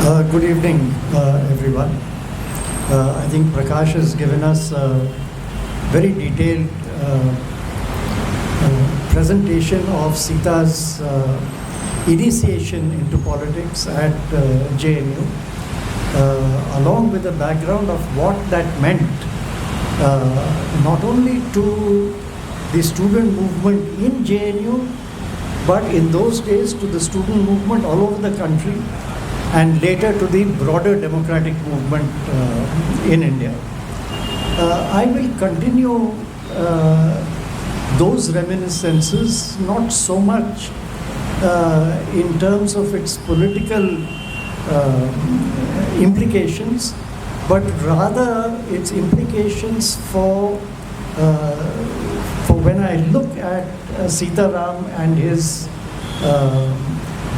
Good evening, everyone. I think Prakash has given us a very detailed presentation of Sita's initiation into politics at JNU, along with the background of what that meant, not only to the student movement in JNU, but in those days to the student movement all over the country, and later to the broader democratic movement in India. I will continue those reminiscences, not so much in terms of its political implications, but rather its implications for when I look at Sitaram and his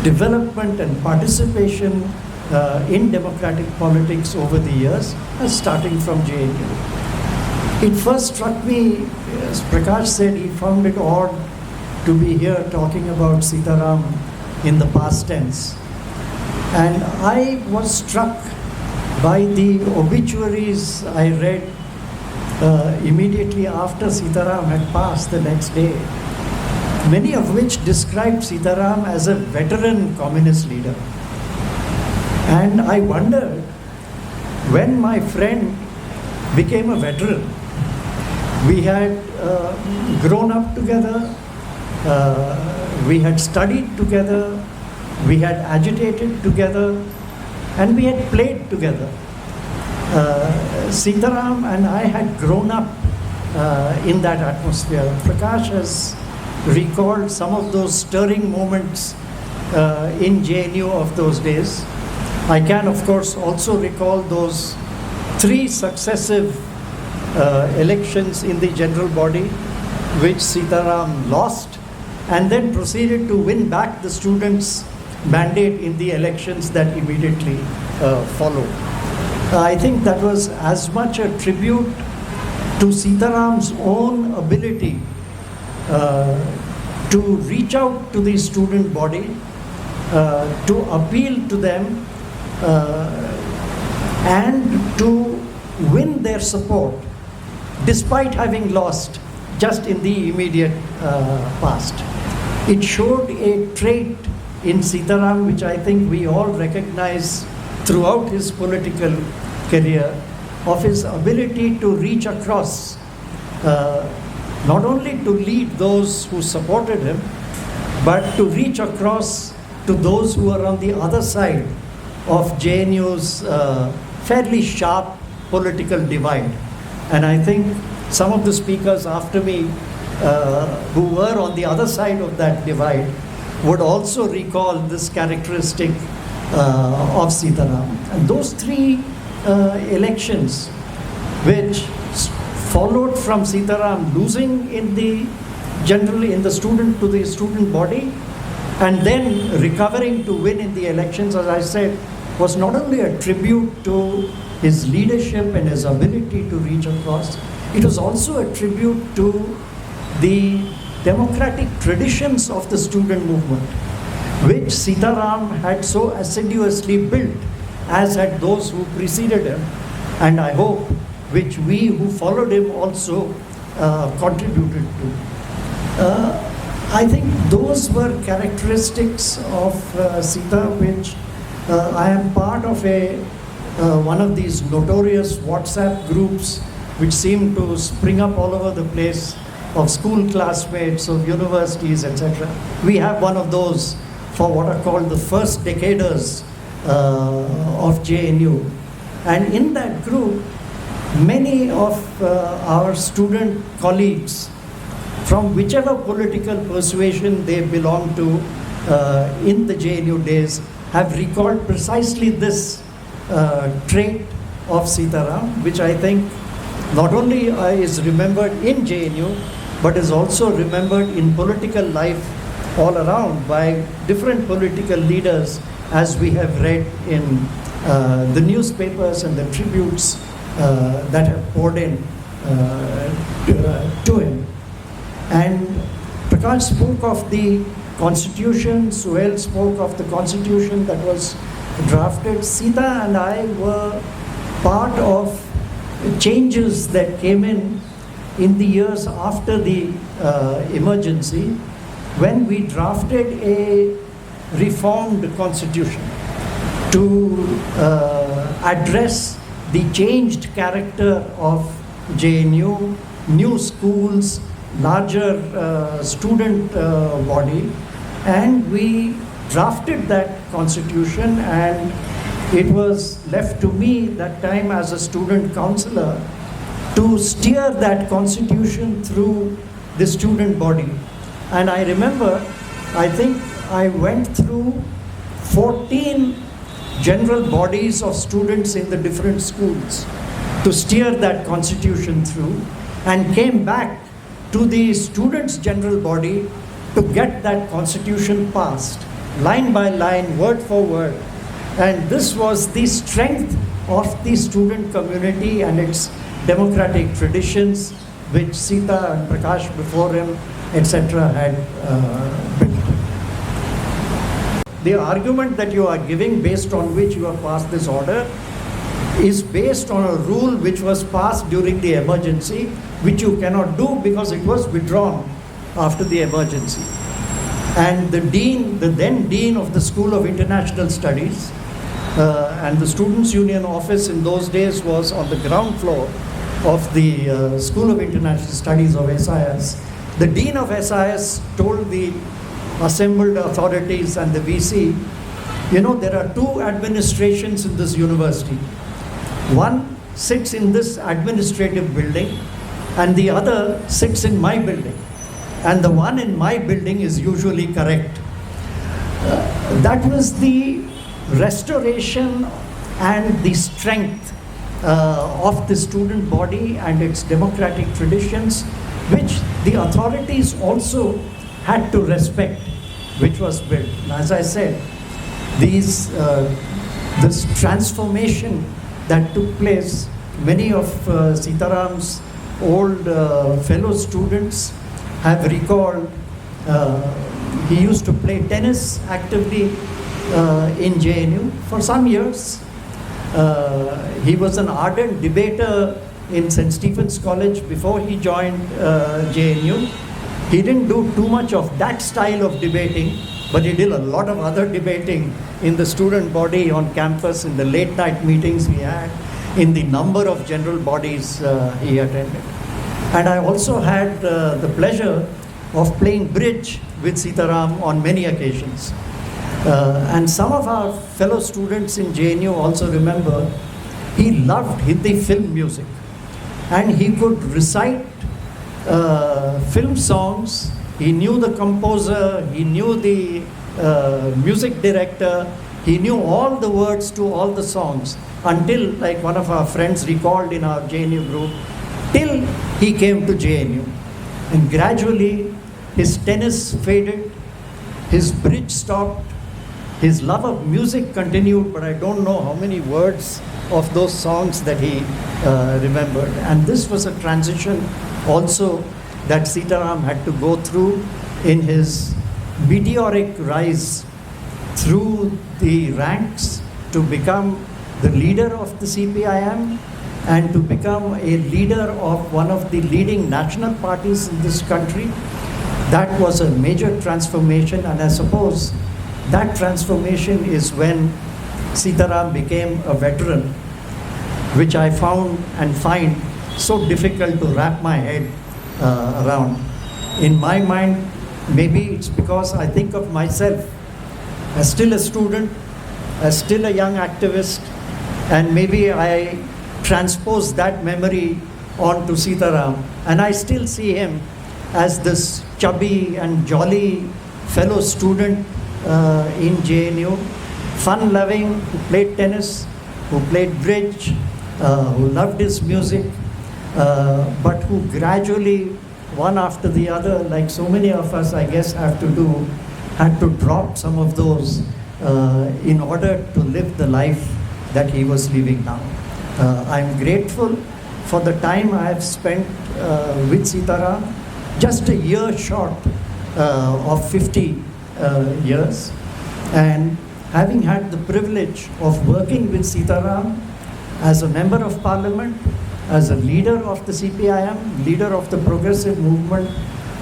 development and participation in democratic politics over the years, starting from JNU. It first struck me, as Prakash said, he found it odd to be here talking about Sitaram in the past tense. And I was struck by the obituaries I read immediately after Sitaram had passed the next day, many of which described Sitaram as a veteran communist leader. And I wondered, when my friend became a veteran, we had grown up together, we had studied together, we had agitated together, and we had played together. Sitaram and I had grown up in that atmosphere. Prakash has recalled some of those stirring moments in JNU of those days. I can, of course, also recall those 3 successive elections in the general body, which Sitaram lost, and then proceeded to win back the students' mandate in the elections that immediately followed. I think that was as much a tribute to Sitaram's own ability to reach out to the student body, to appeal to them, and to win their support, despite having lost just in the immediate past. It showed a trait in Sitaram which I think we all recognize throughout his political career, of his ability to reach across, not only to lead those who supported him, but to reach across to those who are on the other side of JNU's fairly sharp political divide. And I think some of the speakers after me who were on the other side of that divide would also recall this characteristic of Sitaram. And those 3 elections, which followed from Sitaram losing in the student to the student body, and then recovering to win in the elections, as I said, was not only a tribute to his leadership and his ability to reach across, it was also a tribute to the democratic traditions of the student movement, which Sitaram had so assiduously built, as had those who preceded him, and I hope which we who followed him also contributed to. I think those were characteristics of Sita, which I am part of one of these notorious WhatsApp groups which seem to spring up all over the place, of school classmates, of universities, etc. We have one of those for what are called the first decaders of JNU. And in that group, many of our student colleagues, from whichever political persuasion they belong to in the JNU days, have recalled precisely this trait of Sitaram, which I think not only is remembered in JNU, but is also remembered in political life all around by different political leaders, as we have read in the newspapers and the tributes that have poured in to him. And Prakash spoke of the Constitution, Suhail spoke of the Constitution that was drafted, Sita and I were part of changes that came in the years after the emergency, when we drafted a reformed constitution to address the changed character of JNU, new schools, larger student body, and we drafted that constitution, and it was left to me that time as a student councillor to steer that constitution through the student body. And I remember, I think I went through 14 general bodies of students in the different schools to steer that constitution through, and came back to the students' general body to get that constitution passed, line by line, word for word. And this was the strength of the student community and its democratic traditions, which Sita and Prakash before him, etc. had built. The argument that you are giving, based on which you have passed this order, is based on a rule which was passed during the emergency, which you cannot do because it was withdrawn after the emergency. And the dean, the then dean of the School of International Studies, and the Students' Union office in those days was on the ground floor of the School of International Studies of SIS. The dean of SIS told the assembled authorities and the VC, you know, there are two administrations in this university. One sits in this administrative building and the other sits in my building. And the one in my building is usually correct. That was the restoration and the strength of the student body and its democratic traditions, which the authorities also had to respect, which was built. And as I said, this transformation that took place, many of Sitaram's old fellow students have recalled. He used to play tennis actively in JNU for some years. He was an ardent debater in St. Stephen's College before he joined JNU. He didn't do too much of that style of debating, but he did a lot of other debating in the student body on campus, in the late night meetings we had, in the number of general bodies he attended. And I also had the pleasure of playing bridge with Sitaram on many occasions. And some of our fellow students in JNU also remember he loved Hindi film music, and he could recite film songs. He knew the composer, he knew the music director, he knew all the words to all the songs, until, like one of our friends recalled in our JNU group, till he came to JNU. And gradually his tennis faded, his bridge stopped, his love of music continued, but I don't know how many words of those songs that he remembered. And this was a transition also that Sitaram had to go through in his meteoric rise through the ranks to become the leader of the CPIM and to become a leader of one of the leading national parties in this country. That was a major transformation, and I suppose that transformation is when Sitaram became a veteran, which I found and find so difficult to wrap my head around. In my mind, maybe it's because I think of myself as still a student, as still a young activist, and maybe I transpose that memory onto Sitaram, and I still see him as this chubby and jolly fellow student in JNU, fun-loving, who played tennis, who played bridge, who loved his music, but who gradually, one after the other, like so many of us, I guess, have to do, had to drop some of those in order to live the life that he was living now. I'm grateful for the time I have spent with Sitaram, just a year short of 50 years. And having had the privilege of working with Sitaram as a member of parliament, as a leader of the CPIM, leader of the progressive movement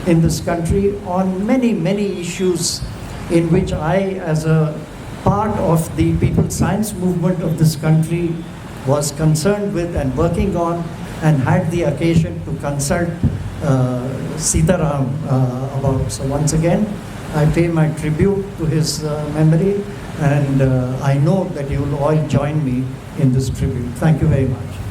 in this country on many, many issues in which I, as a part of the people's science movement of this country, was concerned with and working on, and had the occasion to consult Sitaram about. So once again, I pay my tribute to his memory, and I know that you will all join me in this tribute. Thank you very much.